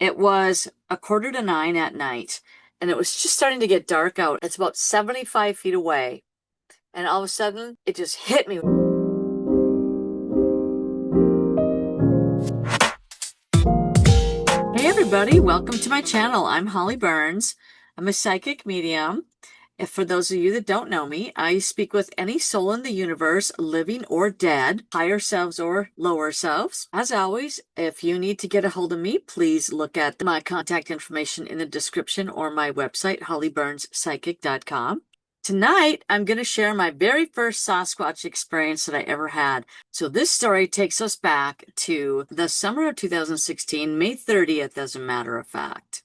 It was 8:45 at night, and it was just starting to get dark out. It's about 75 feet away, and all of a sudden, it just hit me. Hey everybody, welcome to my channel. I'm Holly Burns. I'm a psychic medium. If for those of you that don't know me, I speak with any soul in the universe, living or dead, higher selves or lower selves. As always, if you need to get a hold of me, please look at my contact information in the description or my website, hollyburnspsychic.com. Tonight, I'm going to share my very first Sasquatch experience that I ever had. So this story takes us back to the summer of 2016, May 30th, as a matter of fact.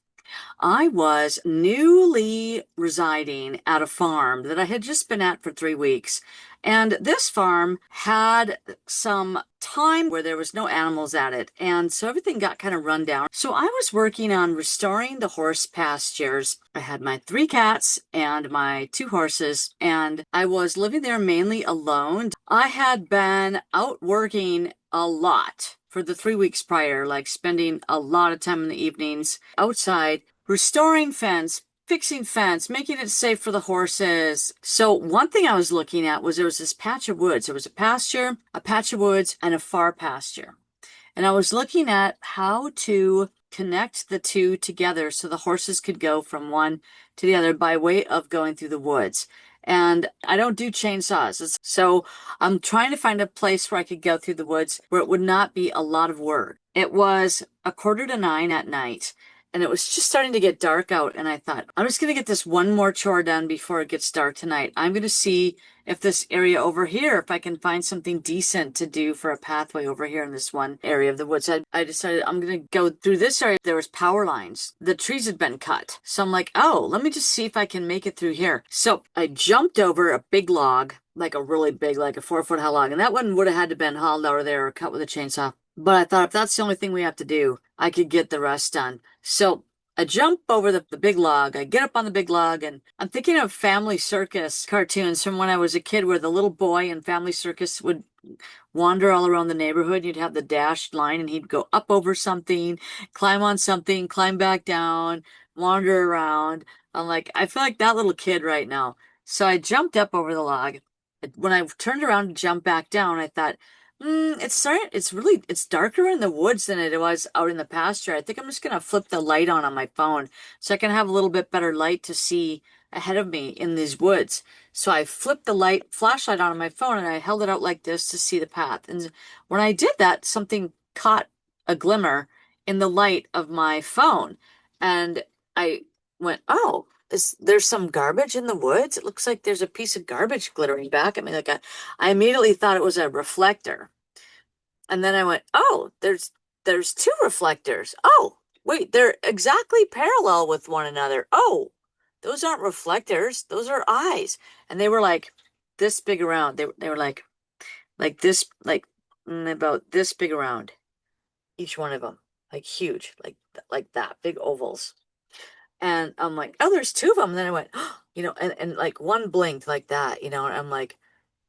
I was newly residing at a farm that I had just been at for 3 weeks. And this farm had some time where there was no animals at it. And so everything got kind of run down. So I was working on restoring the horse pastures. I had my 3 cats and my 2 horses, and I was living there mainly alone. I had been out working a lot for the 3 weeks prior, like spending a lot of time in the evenings outside, restoring fence, fixing fence, making it safe for the horses. So one thing I was looking at was there was this patch of woods. There was a pasture, a patch of woods, and a far pasture. And I was looking at how to connect the two together so the horses could go from one to the other by way of going through the woods. And I don't do chainsaws. So I'm trying to find a place where I could go through the woods where it would not be a lot of work. It was 8:45 at night, and it was just starting to get dark out. And I thought, I'm just going to get this one more chore done before it gets dark tonight. I'm going to see if this area over here, if I can find something decent to do for a pathway over here in this one area of the woods. I decided I'm going to go through this area. There was power lines. The trees had been cut. So I'm like, oh, let me just see if I can make it through here. So I jumped over a big log, like a really big, like a 4-foot high log. And that one would have had to been hauled out of there or cut with a chainsaw. But I thought if that's the only thing we have to do, I could get the rest done. So I jump over the big log. I get up on the big log, and I'm thinking of Family Circus cartoons from when I was a kid where the little boy in Family Circus would wander all around the neighborhood. You'd have the dashed line, and he'd go up over something, climb on something, climb back down, wander around. I'm like, I feel like that little kid right now. So I jumped up over the log. When I turned around to jump back down, I thought, it's darker in the woods than it was out in the pasture. I think I'm just gonna flip the light on my phone so I can have a little bit better light to see ahead of me in these woods. So I flipped the flashlight on my phone, and I held it out like this to see the path. And when I did that, something caught a glimmer in the light of my phone. And I went, oh, there's some garbage in the woods? It looks like there's a piece of garbage glittering back at me. I immediately thought it was a reflector. And then I went, oh, there's 2 reflectors. Oh, wait, they're exactly parallel with one another. Oh, those aren't reflectors. Those are eyes. And they were like this big around. They were like this, about this big around. Each one of them, like huge, like that, big ovals. And I'm like, oh, there's 2 of them. And then I went, oh, and like one blinked like that, and I'm like,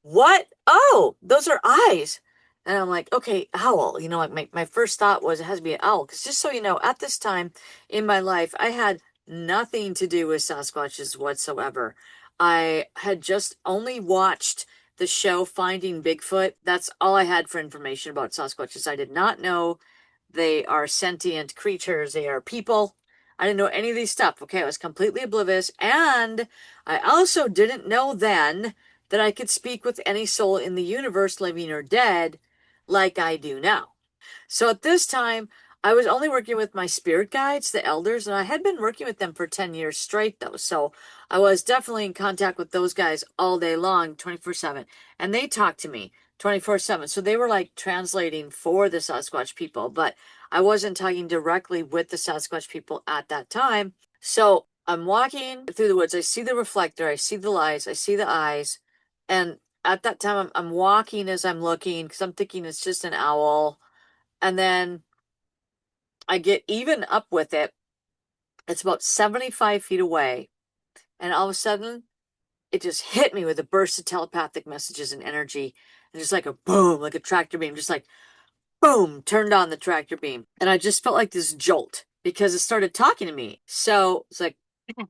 what? Oh, those are eyes. And I'm like, okay, owl. Like my first thought was it has to be an owl. Because just so you know, at this time in my life, I had nothing to do with Sasquatches whatsoever. I had just only watched the show Finding Bigfoot. That's all I had for information about Sasquatches. I did not know they are sentient creatures. They are people. I didn't know any of these stuff. Okay, I was completely oblivious. And I also didn't know then that I could speak with any soul in the universe, living or dead, like I do now. So at this time, I was only working with my spirit guides, the elders, and I had been working with them for 10 years straight, though. So I was definitely in contact with those guys all day long, 24/7. And they talked to me 24/7. So they were like translating for the Sasquatch people, but I wasn't talking directly with the Sasquatch people at that time. So I'm walking through the woods. I see the reflector. I see the lights. I see the eyes. And at that time, I'm walking as I'm looking because I'm thinking it's just an owl. And then I get even up with it. It's about 75 feet away. And all of a sudden, it just hit me with a burst of telepathic messages and energy. And just like a boom, like a tractor beam, just like boom, turned on the tractor beam. And I just felt like this jolt. because it started talking to me. So it's like, and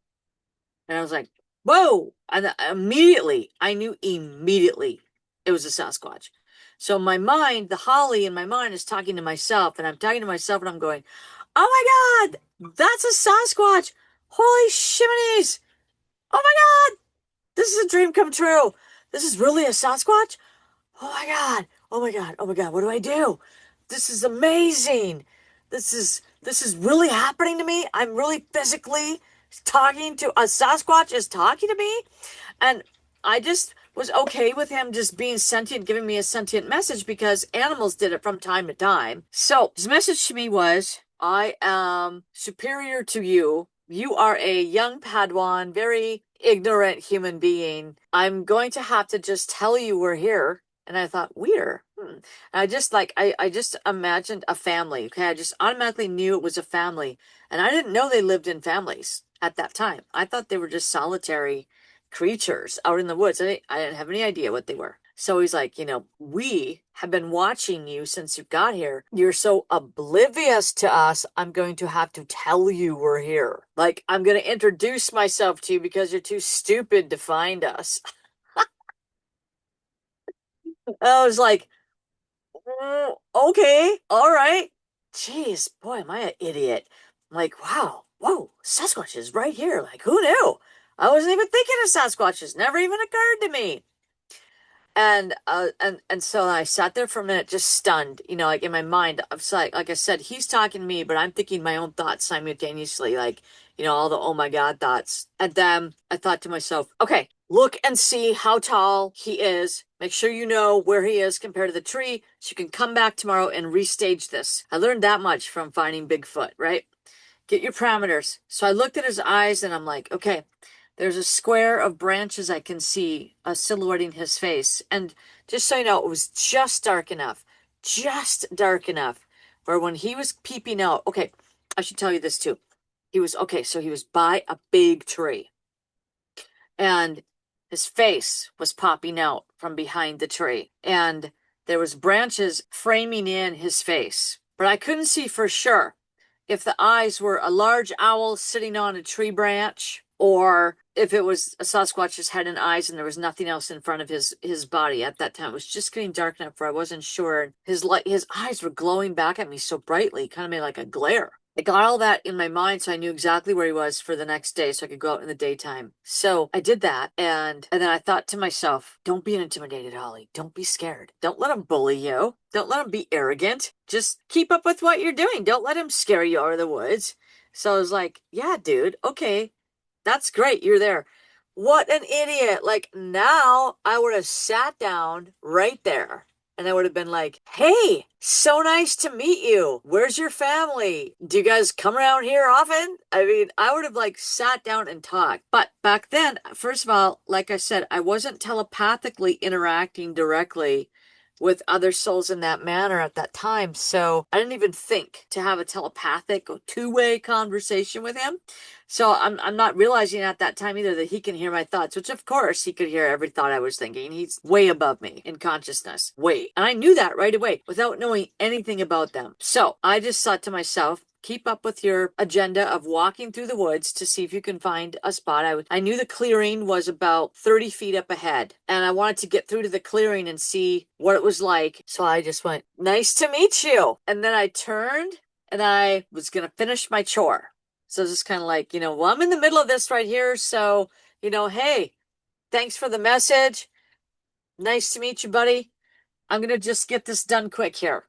I was like, whoa. And immediately, I knew immediately it was a Sasquatch. So my mind, the Holly in my mind is talking to myself, and I'm talking to myself, and I'm going, oh my God, that's a Sasquatch. Holy shiminies. Oh my God, this is a dream come true. This is really a Sasquatch? Oh my God. Oh my God. Oh my God. What do I do? This is amazing. This is really happening to me. I'm really physically talking to a Sasquatch is talking to me. And I just was okay with him just being sentient, giving me a sentient message because animals did it from time to time. So his message to me was, I am superior to you. You are a young Padawan, very ignorant human being. I'm going to have to just tell you we're here. And I thought, we're. And I just imagined a family. Okay. I just automatically knew it was a family. And I didn't know they lived in families at that time. I thought they were just solitary creatures out in the woods. I didn't have any idea what they were. So he's like, we have been watching you since you got here. You're so oblivious to us. I'm going to have to tell you we're here. Like, I'm going to introduce myself to you because you're too stupid to find us. I was like, okay, all right. Jeez, boy, am I an idiot. I'm like, wow, whoa, Sasquatch is right here. Like, who knew? I wasn't even thinking of Sasquatches. Never even occurred to me. And so I sat there for a minute, just stunned, like in my mind. I was like I said, he's talking to me, but I'm thinking my own thoughts simultaneously, like, all the oh my God thoughts. And then I thought to myself, okay, look and see how tall he is. Make sure you know where he is compared to the tree, so you can come back tomorrow and restage this. I learned that much from finding Bigfoot, right? Get your parameters. So I looked at his eyes and I'm like, okay, there's a square of branches I can see silhouetting his face. And just so you know, it was just dark enough where when he was peeping out, okay, I should tell you this too. So he was by a big tree and his face was popping out from behind the tree. And there was branches framing in his face. But I couldn't see for sure if the eyes were a large owl sitting on a tree branch or if it was a Sasquatch's head and eyes and there was nothing else in front of his body at that time. It was just getting dark enough where I wasn't sure. His eyes were glowing back at me so brightly, kind of made like a glare. I got all that in my mind so I knew exactly where he was for the next day so I could go out in the daytime. So I did that and then I thought to myself, don't be intimidated, Holly. Don't be scared. Don't let him bully you. Don't let him be arrogant. Just keep up with what you're doing. Don't let him scare you out of the woods. So I was like, yeah, dude, okay. That's great. You're there. What an idiot. Like now I would have sat down right there and I would have been like, hey, so nice to meet you. Where's your family? Do you guys come around here often? I mean, I would have like sat down and talked. But back then, first of all, like I said, I wasn't telepathically interacting directly with other souls in that manner at that time. So I didn't even think to have a telepathic or two-way conversation with him. So I'm not realizing at that time either that he can hear my thoughts, which of course he could hear every thought I was thinking. He's way above me in consciousness. Way. And I knew that right away without knowing anything about them. So I just thought to myself, keep up with your agenda of walking through the woods to see if you can find a spot. I knew the clearing was about 30 feet up ahead, and I wanted to get through to the clearing and see what it was like. So I just went, nice to meet you. And then I turned and I was going to finish my chore. So it's just kind of like, well, I'm in the middle of this right here. So, hey, thanks for the message. Nice to meet you, buddy. I'm going to just get this done quick here.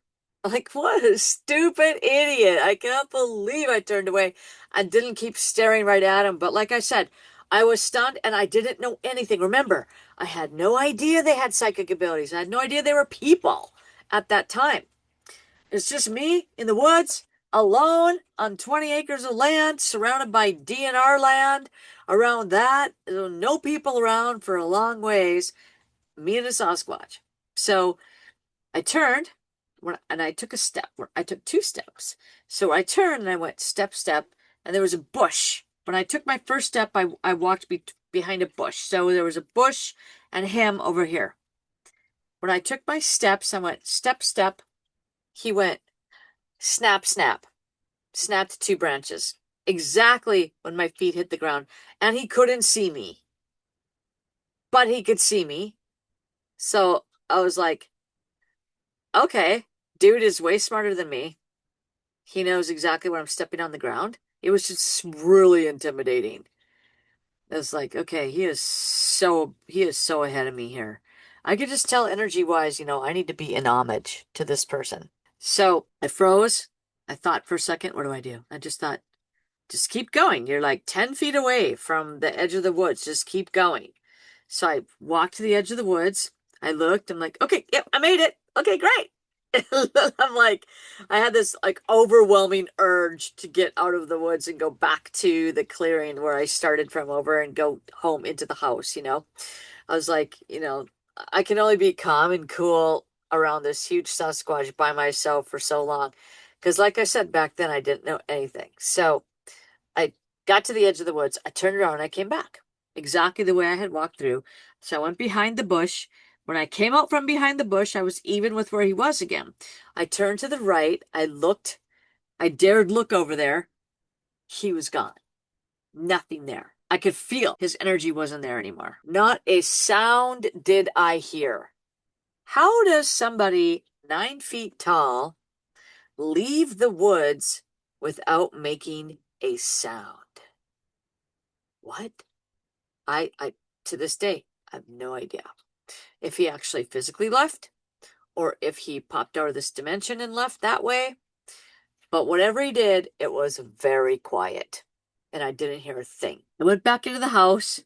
Like, what a stupid idiot. I cannot believe I turned away and didn't keep staring right at him. But like I said, I was stunned and I didn't know anything. Remember, I had no idea they had psychic abilities. I had no idea they were people at that time. It's just me in the woods, alone on 20 acres of land, surrounded by DNR land. Around that, no people around for a long ways. Me and a Sasquatch. So I turned and I took a step. I took two steps. So I turned and I went step, step, and there was a bush. When I took my first step, I walked behind a bush. So there was a bush and him over here. When I took my steps, I went step, step. He went snap, snap. snapped two branches exactly when my feet hit the ground. And he couldn't see me, but he could see me. So I was like, okay, dude is way smarter than me. He knows exactly when I'm stepping on the ground. It was just really intimidating. It was like, okay, he is so ahead of me here. I could just tell energy wise, I need to be in homage to this person. So I froze. I thought for a second, what do I do? I just thought, just keep going. You're like 10 feet away from the edge of the woods. Just keep going. So I walked to the edge of the woods. I looked. I'm like, okay, yep, I made it. Okay, great. I'm like, I had this like overwhelming urge to get out of the woods and go back to the clearing where I started from over and go home into the house. I was like, I can only be calm and cool around this huge Sasquatch by myself for so long. Because, like I said, back then I didn't know anything. So I got to the edge of the woods. I turned around and I came back exactly the way I had walked through. So I went behind the bush. When I came out from behind the bush, I was even with where he was again. I turned to the right. I looked. I dared look over there. He was gone. Nothing there. I could feel his energy wasn't there anymore. Not a sound did I hear. How does somebody 9 feet tall leave the woods without making a sound? What? I to this day, I have no idea if he actually physically left or if he popped out of this dimension and left that way. But whatever he did, it was very quiet and I didn't hear a thing. I went back into the house,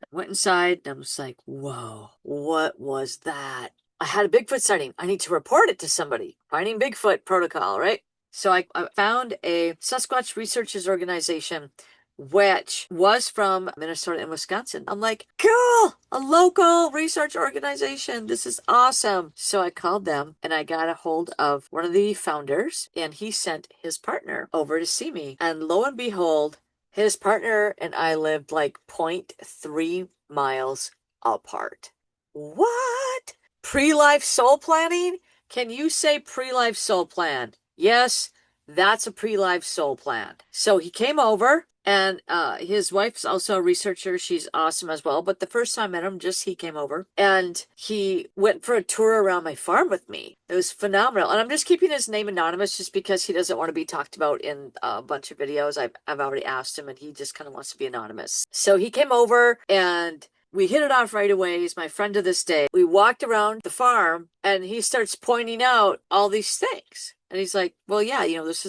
I went inside, and I was like, whoa, what was that? I had a Bigfoot sighting. I need to report it to somebody. Finding Bigfoot protocol, right? So I found a Sasquatch researchers organization, which was from Minnesota and Wisconsin. I'm like, cool, a local research organization. This is awesome. So I called them and I got a hold of one of the founders, and he sent his partner over to see me. And lo and behold, his partner and I lived like 0.3 miles apart. What? Pre-life soul planning? Can you say pre-life soul plan? Yes, that's a pre-life soul plan. So he came over, and his wife's also a researcher. She's awesome as well. But the first time I met him, just he came over and he went for a tour around my farm with me. It was phenomenal. And I'm just keeping his name anonymous just because he doesn't want to be talked about in a bunch of videos. I've already asked him and he just kind of wants to be anonymous. So he came over and we hit it off right away. He's my friend to this day. We walked around the farm and he starts pointing out all these things. And he's like, well, yeah, this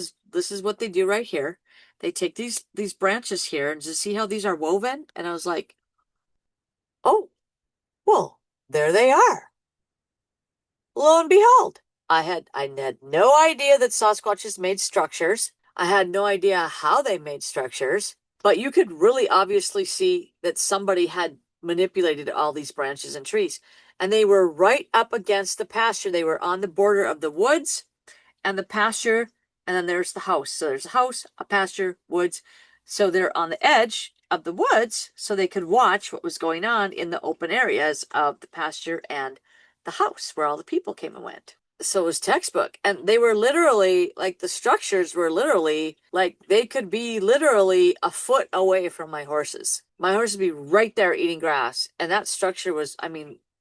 is what they do right here. They take these branches here and just see how these are woven. And I was like, oh, well, there they are. Lo and behold, I had no idea that Sasquatches made structures. I had no idea how they made structures, but you could really obviously see that somebody had manipulated all these branches and trees. And they were right up against the pasture. They were on the border of the woods and the pasture, and then there's the house. So there's a house, a pasture, woods. So they're on the edge of the woods so they could watch what was going on in the open areas of the pasture and the house where all the people came and went. So it was textbook. And they were literally, like, the structures were literally, like, they could be literally a foot away from my horses. My horses would be right there eating grass. And that structure was,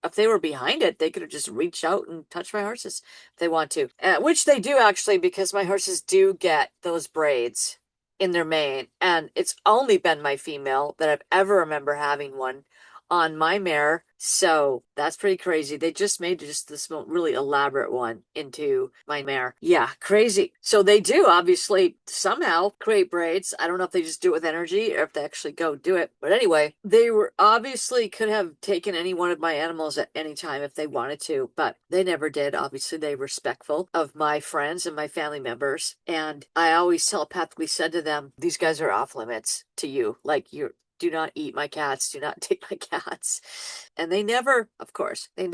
if they were behind it, they could have just reached out and touched my horses if they want to. Which they do, actually, because my horses do get those braids in their mane. And it's only been my female that I've ever remember having one on my mare. So that's pretty crazy. They just made just this really elaborate one into my mare. Yeah, crazy. So they do obviously somehow create braids. I don't know if they just do it with energy or if they actually go do it. But anyway, they were obviously could have taken any one of my animals at any time if they wanted to, but they never did. Obviously, they were respectful of my friends and my family members. And I always telepathically said to them, these guys are off limits to you. Like, do not eat my cats. Do not take my cats. And they never, of course, they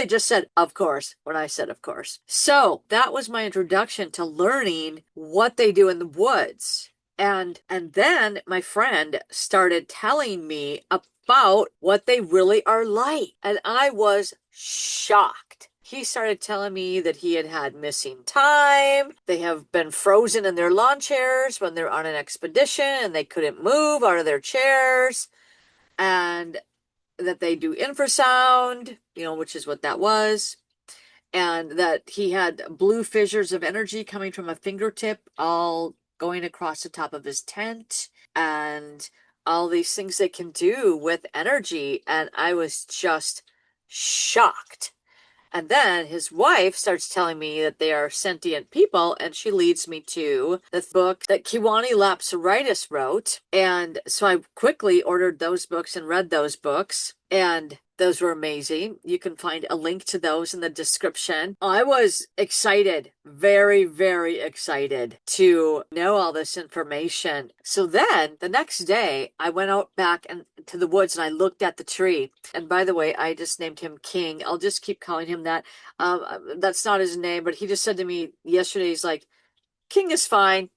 just said, of course, when I said, of course. So that was my introduction to learning what they do in the woods. And then my friend started telling me about what they really are like. And I was shocked. He started telling me that he had had missing time. They have been frozen in their lawn chairs when they're on an expedition and they couldn't move out of their chairs. And that they do infrasound, which is what that was. And that he had blue fissures of energy coming from a fingertip all going across the top of his tent. And all these things they can do with energy. And I was just shocked. And then his wife starts telling me that they are sentient people, and she leads me to the book that Kiwani Lapsaritis wrote. And so I quickly ordered those books and read those books, and those were amazing. You can find a link to those in the description. I was excited, very, very excited to know all this information. So then the next day I went out back to the woods and I looked at the tree. And by the way, I just named him King. I'll just keep calling him that. That's not his name, but he just said to me yesterday, he's like, King is fine.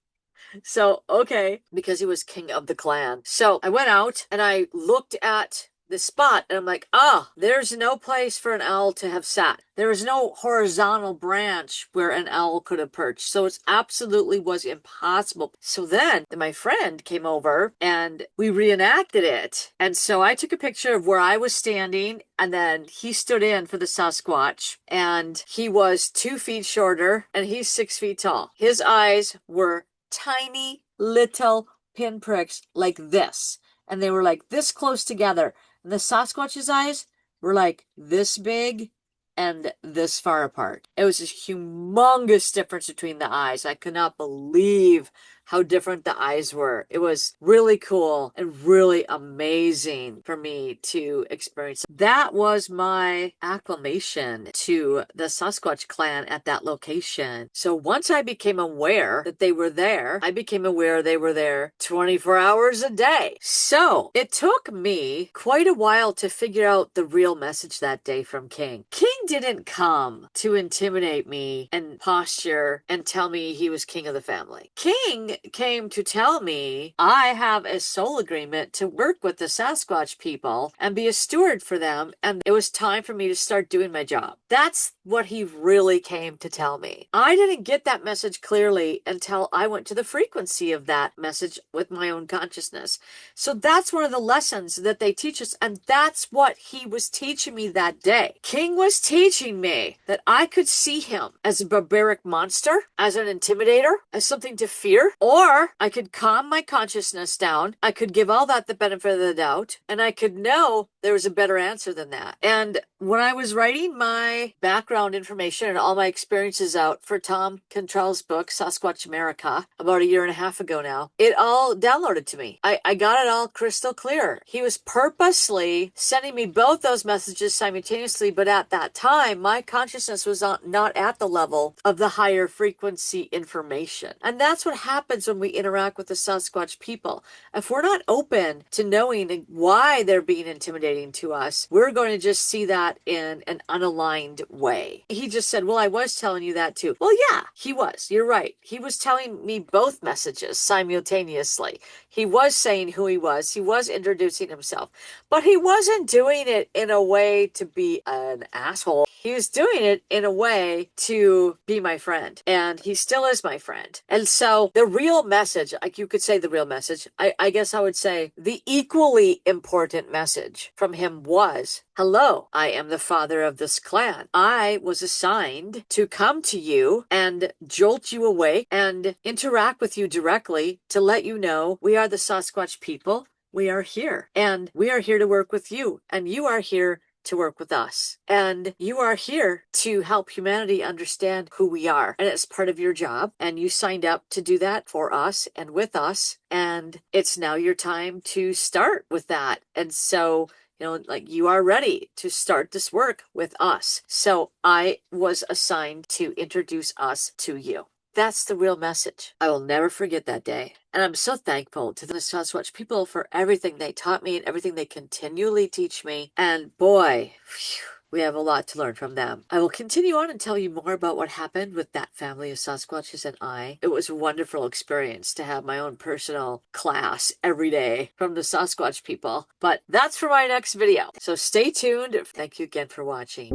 So, okay, because he was king of the clan. So I went out and I looked at the spot and I'm like, there's no place for an owl to have sat. There is no horizontal branch where an owl could have perched. So it absolutely was impossible. So then my friend came over and we reenacted it. And so I took a picture of where I was standing and then he stood in for the Sasquatch and he was 2 feet shorter and he's 6 feet tall. His eyes were tiny little pinpricks like this. And they were like this close together. And the Sasquatch's eyes were like this big and this far apart. It was a humongous difference between the eyes. I could not believe how different the eyes were. It was really cool and really amazing for me to experience. That was my acclimation to the Sasquatch clan at that location. So once I became aware that they were there, I became aware they were there 24 hours a day. So it took me quite a while to figure out the real message that day from King. King didn't come to intimidate me and posture and tell me he was king of the family. King came to tell me I have a soul agreement to work with the Sasquatch people and be a steward for them, and it was time for me to start doing my job. That's what he really came to tell me. I didn't get that message clearly until I went to the frequency of that message with my own consciousness. So that's one of the lessons that they teach us, and that's what he was teaching me that day. King was teaching me that I could see him as a barbaric monster, as an intimidator, as something to fear, or I could calm my consciousness down. I could give all that the benefit of the doubt, and I could know there was a better answer than that. And when I was writing my background information and all my experiences out for Tom Cantrell's book, Sasquatch America, about 1.5 years ago now, it all downloaded to me. I got it all crystal clear. He was purposely sending me both those messages simultaneously, but at that time, my consciousness was not at the level of the higher frequency information. And that's what happens when we interact with the Sasquatch people. If we're not open to knowing why they're being intimidating to us, we're going to just see that in an unaligned way. He just said, well, I was telling you that too. Well, yeah, he was. You're right. He was telling me both messages simultaneously. He was saying who he was. He was introducing himself. But he wasn't doing it in a way to be an asshole. He was doing it in a way to be my friend. And he still is my friend. And so the real message, like you could say the real message, I guess I would say the equally important message from him was, hello, I am the father of this clan. I was assigned to come to you and jolt you awake and interact with you directly to let you know we are the Sasquatch people. We are here and we are here to work with you, and you are here to work with us. And you are here to help humanity understand who we are. And it's part of your job. And you signed up to do that for us and with us. And it's now your time to start with that. And so, you are ready to start this work with us. So I was assigned to introduce us to you. That's the real message. I will never forget that day. And I'm so thankful to the Sasquatch people for everything they taught me and everything they continually teach me. And boy, we have a lot to learn from them. I will continue on and tell you more about what happened with that family of Sasquatches and I. It was a wonderful experience to have my own personal class every day from the Sasquatch people. But that's for my next video. So stay tuned. Thank you again for watching.